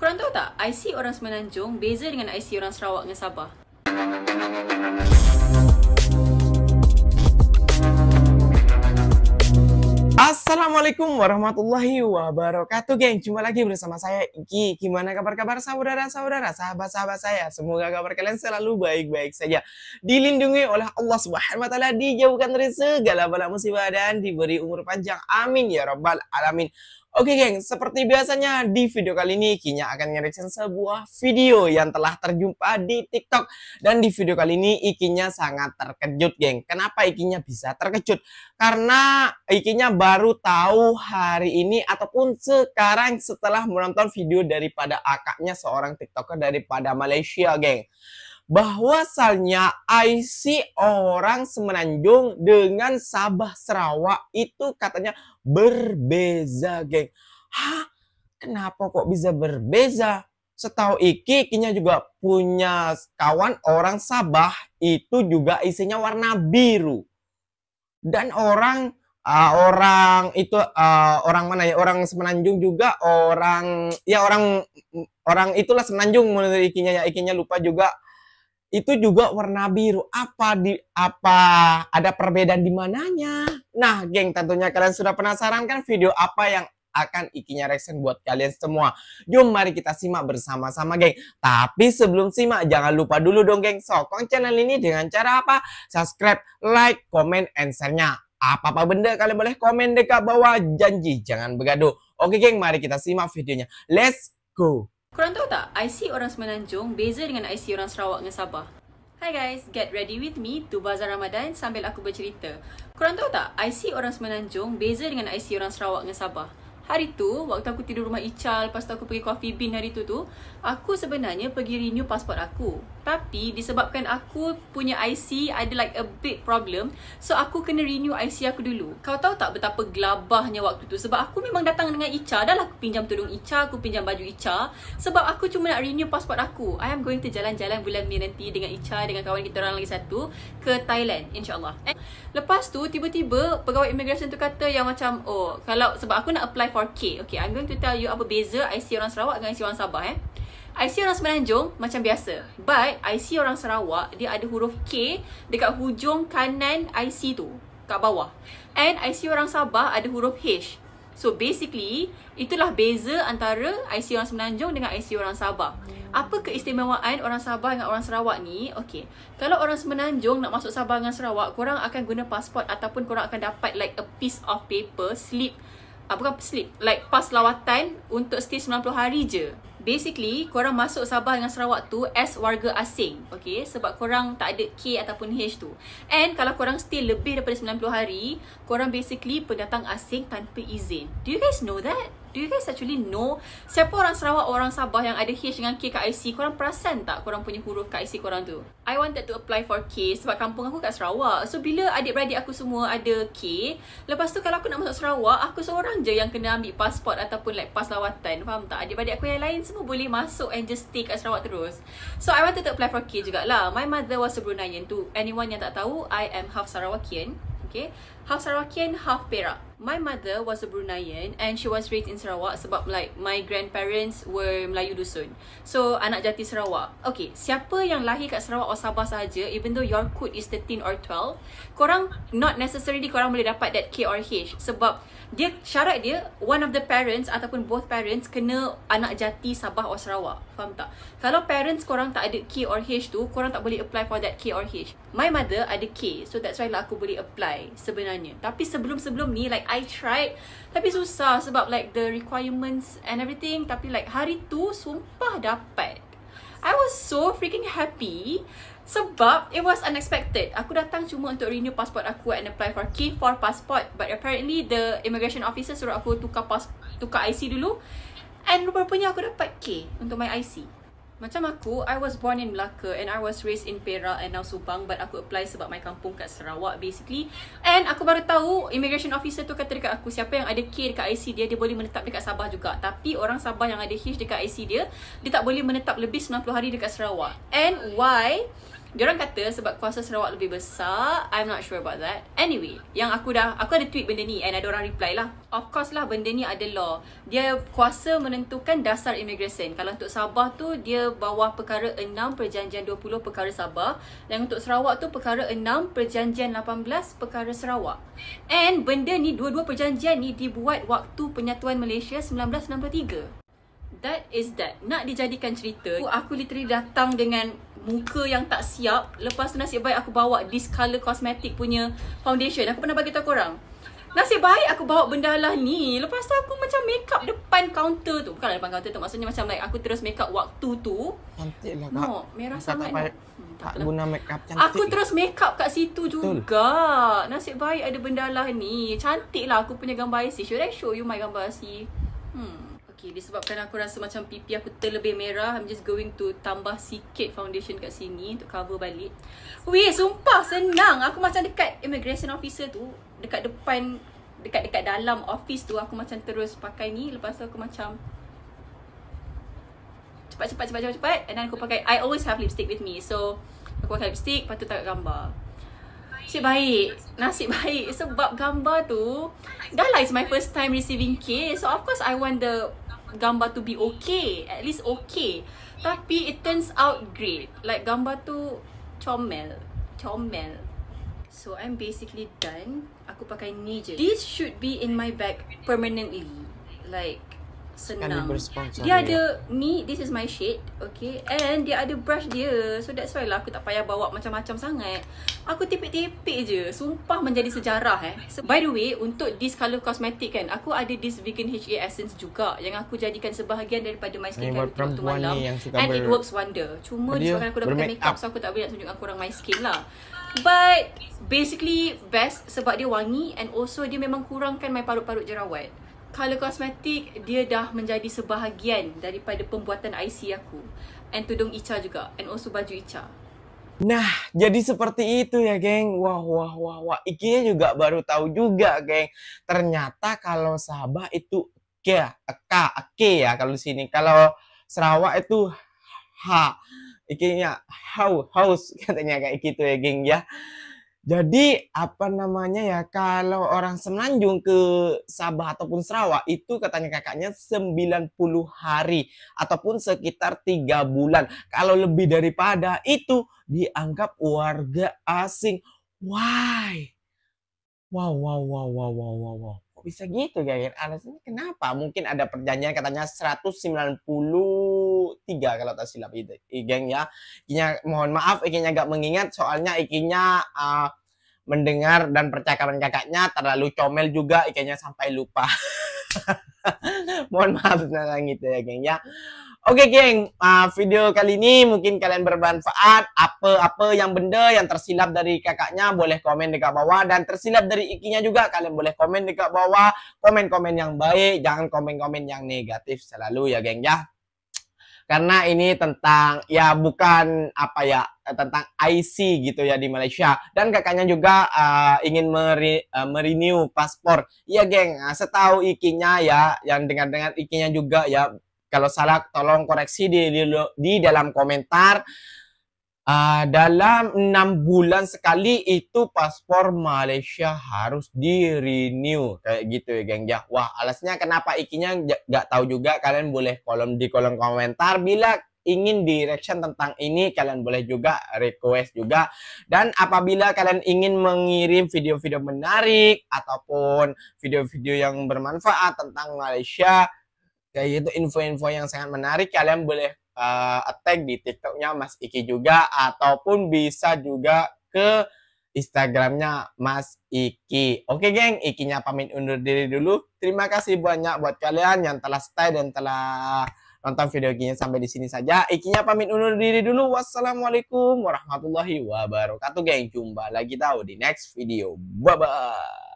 Korang tahu tak, IC orang Semenanjung beza dengan IC orang Sarawak dengan Sabah? Assalamualaikum warahmatullahi wabarakatuh, geng. Jumpa lagi bersama saya Iki. Gimana kabar-kabar saudara-saudara, sahabat-sahabat saya? Semoga kabar kalian selalu baik-baik saja, dilindungi oleh Allah Subhanahu wa taala, dijauhkan dari segala bala musibah dan diberi umur panjang. Amin ya rabbal alamin. Oke geng, seperti biasanya di video kali ini Ikinya akan nge-reaction sebuah video yang telah terjumpa di TikTok. Dan di video kali ini Ikinya sangat terkejut geng. Kenapa Ikinya bisa terkejut? Karena Ikinya baru tahu hari ini ataupun sekarang setelah menonton video daripada akaknya, seorang TikToker daripada Malaysia geng, bahwasalnya IC orang Semenanjung dengan Sabah Sarawak itu katanya berbeza geng. Hah? Kenapa kok bisa berbeza? Setahu Ikinya juga punya kawan orang Sabah, itu juga isinya warna biru. Dan orang mana ya, orang Semenanjung juga, orang itulah Semenanjung menurut Ikinya ya. Ikinya lupa juga, itu juga warna biru. Apa ada perbedaan di mananya? Nah, geng, tentunya kalian sudah penasaran kan video apa yang akan Ikinya reaction buat kalian semua. Jom mari kita simak bersama-sama, geng. Tapi sebelum simak, jangan lupa dulu dong, geng, sokong channel ini dengan cara apa? Subscribe, like, comment, and share-nya. Apa-apa benda kalian boleh komen dekat bawah. Janji jangan bergaduh. Oke, geng, mari kita simak videonya. Let's go. Korang tahu tak, IC orang Semenanjung beza dengan IC orang Sarawak dengan Sabah? Hi guys, get ready with me to Bazar Ramadan sambil aku bercerita. Korang tahu tak, IC orang Semenanjung beza dengan IC orang Sarawak dengan Sabah? Hari tu, waktu aku tidur rumah Ical, lepas tu aku pergi Coffee Bean hari tu, aku sebenarnya pergi renew pasport aku. Tapi disebabkan aku punya IC ada like a big problem, so aku kena renew IC aku dulu. Kau tahu tak betapa gelabahnya waktu tu? Sebab aku memang datang dengan Ica, dah lah aku pinjam tudung Ica, aku pinjam baju Ica, sebab aku cuma nak renew pasport aku. I am going to jalan-jalan bulan ni nanti dengan Ica, dengan kawan kita orang lagi satu, ke Thailand, insyaAllah. Lepas tu, tiba-tiba pegawai immigration tu kata yang macam, oh, kalau sebab aku nak apply for K. Okay, I'm going to tell you apa beza IC orang Sarawak dengan IC orang Sabah. IC orang Semenanjung macam biasa, but IC orang Sarawak dia ada huruf K dekat hujung kanan IC tu, kat bawah. And IC orang Sabah ada huruf H. So basically, itulah beza antara IC orang Semenanjung dengan IC orang Sabah. Apa keistimewaan orang Sabah dengan orang Sarawak ni? Okay, kalau orang Semenanjung nak masuk Sabah dengan Sarawak, korang akan guna pasport ataupun korang akan dapat like a piece of paper, slip, bukan slip, like pas lawatan untuk stay 90 hari je. Basically, korang masuk Sabah dengan Sarawak tu as warga asing, okay? Sebab korang tak ada K ataupun H tu. And kalau korang stay lebih daripada 90 hari, korang basically pendatang asing tanpa izin. Do you guys know that? Do you guys actually know siapa orang Sarawak, orang Sabah yang ada H dengan K kat IC? Korang perasan tak korang punya huruf kat IC korang tu? I wanted to apply for K sebab kampung aku kat Sarawak. So bila adik-beradik aku semua ada K, lepas tu kalau aku nak masuk Sarawak, aku seorang je yang kena ambil pasport ataupun like pas lawatan. Faham tak? Adik-beradik aku yang lain semua boleh masuk and just stay kat Sarawak terus. So I wanted to apply for K jugalah. My mother was a Bruneian. To anyone yang tak tahu, I am half Sarawakian. Okay, half Sarawakian, half Perak. My mother was a Bruneian and she was raised in Sarawak sebab like my grandparents were Melayu Dusun. So anak jati Sarawak. Okay, siapa yang lahir kat Sarawak atau Sabah sahaja, even though your code is 13 or 12, korang not necessarily korang boleh dapat that K or H. Sebab dia syarat dia one of the parents ataupun both parents kena anak jati Sabah atau Sarawak. Faham tak? Kalau parents korang tak ada K or H tu, korang tak boleh apply for that K or H. My mother ada K, so that's why lah aku boleh apply sebenarnya. Tapi sebelum ni like I tried, tapi susah sebab like the requirements and everything. Tapi like hari tu sumpah dapat. I was so freaking happy sebab it was unexpected. Aku datang cuma untuk renew passport aku and apply for K for passport, but apparently the immigration officer suruh aku tukar IC dulu, and rupanya aku dapat K untuk my IC. Macam aku, I was born in Melaka and I was raised in Perak and now Subang, but aku apply sebab my kampung kat Sarawak basically. And aku baru tahu immigration officer tu kata dekat aku, siapa yang ada K dekat IC dia, dia boleh menetap dekat Sabah juga. Tapi orang Sabah yang ada H dekat IC dia, dia tak boleh menetap lebih 90 hari dekat Sarawak. And why Diorang kata sebab kuasa Sarawak lebih besar. I'm not sure about that. Anyway, yang aku ada tweet benda ni and ada orang reply lah. Of course lah, benda ni ada law. Dia kuasa menentukan dasar immigration. Kalau untuk Sabah tu dia bawah perkara 6 perjanjian 20 perkara Sabah, dan untuk Sarawak tu perkara 6 perjanjian 18 perkara Sarawak. And benda ni, dua-dua perjanjian ni dibuat waktu penyatuan Malaysia 1963. That is that. Nak dijadikan cerita, aku literally datang dengan muka yang tak siap. Lepas tu nasib baik aku bawa Discolor Cosmetic punya foundation. Aku pernah bagi tahu korang. Nasib baik aku bawa benda lah ni. Lepas tu aku macam make up depan kaunter tu. Bukanlah depan kaunter tu, maksudnya macam like aku terus make up waktu tu. Cantik lah Kak. No, merah sangat. Tak guna make up cantik. Aku terus make up kat situ juga. Nasib baik ada benda lah ni. Cantik lah aku punya gambar IC. Should I show you my gambar IC? Okay, disebabkan aku rasa macam pipi aku terlebih merah, I'm just going to tambah sikit foundation kat sini untuk cover balik. Weh, sumpah senang. Aku macam dekat immigration officer tu, dekat depan, dekat dalam office tu, aku macam terus pakai ni. Lepas tu aku macam cepat, and then aku pakai, I always have lipstick with me. So aku pakai lipstick, lepas tu taruh gambar. Nasib baik sebab gambar tu dah lah, it's my first time receiving case. So of course I want the gambar to be okay, at least okay. Tapi it turns out great. Like gambar tu comel. So I'm basically done. Aku pakai ni je. This should be in my bag permanently. Like senang. Dia ada ni, this is my shade, okay, and dia ada brush dia. So that's why lah aku tak payah bawa macam-macam sangat. Aku tipik-tipik je. Sumpah menjadi sejarah So, by the way, untuk Discolor Cosmetic kan, aku ada this vegan HA essence juga yang aku jadikan sebahagian daripada my skincare routine waktu malam, and it works wonder. Cuma disebabkan aku dah pakai makeup, so aku tak boleh nak tunjukkan korang my skin lah. But basically best sebab dia wangi, and also dia memang kurangkan my parut-parut jerawat. Color Cosmetic, dia dah menjadi sebahagian daripada pembuatan IC aku. And tudung Icha juga. And also baju Icha. Nah, jadi seperti itu ya, geng. Wah. Ikinya juga baru tahu juga, geng. Ternyata kalau Sabah itu ake ya kalau di sini. Kalau Sarawak itu ha. Ikinya haus katanya kayak gitu ya, geng ya. Jadi apa namanya ya, kalau orang Semenanjung ke Sabah ataupun Sarawak itu katanya kakaknya 90 hari ataupun sekitar 3 bulan. Kalau lebih daripada itu dianggap warga asing. Why? Wow. Kok bisa gitu guys? Alasannya kenapa? Mungkin ada perjanjian katanya 193 kalau tak silap itu, geng ya. Ikinya mohon maaf, ikinya agak mengingat soalnya ikinya mendengar dan percakapan kakaknya terlalu comel juga, ikinya sampai lupa. Mohon maaf tentang itu ya, geng ya. Oke geng, video kali ini mungkin kalian bermanfaat. Apa yang benda yang tersilap dari kakaknya boleh komen dekat bawah, dan tersilap dari ikinya juga kalian boleh komen dekat bawah. Komen-komen yang baik, jangan komen-komen yang negatif selalu ya geng ya. Karena ini tentang ya bukan apa ya, tentang IC gitu ya di Malaysia, dan kakaknya juga ingin merenew paspor. Iya geng, setahu ikinya ya, yang dengar-dengar ikinya juga ya. Kalau salah tolong koreksi di dalam komentar. Dalam 6 bulan sekali itu paspor Malaysia harus di-renew. Kayak gitu ya geng ya. Wah, alasannya kenapa ikinya gak tahu juga. Kalian boleh di kolom komentar. Bila ingin direction tentang ini, kalian boleh juga request juga. Dan apabila kalian ingin mengirim video-video menarik ataupun video-video yang bermanfaat tentang Malaysia, kayak gitu, info-info yang sangat menarik, kalian boleh tag di TikToknya Mas Iki juga, ataupun bisa juga ke Instagramnya Mas Iki. Oke geng, Ikinya pamit undur diri dulu. Terima kasih banyak buat kalian yang telah stay dan telah nonton video Ikinya sampai di sini saja. Ikinya pamit undur diri dulu. Wassalamualaikum warahmatullahi wabarakatuh geng. Jumpa lagi tahu di next video. Bye bye.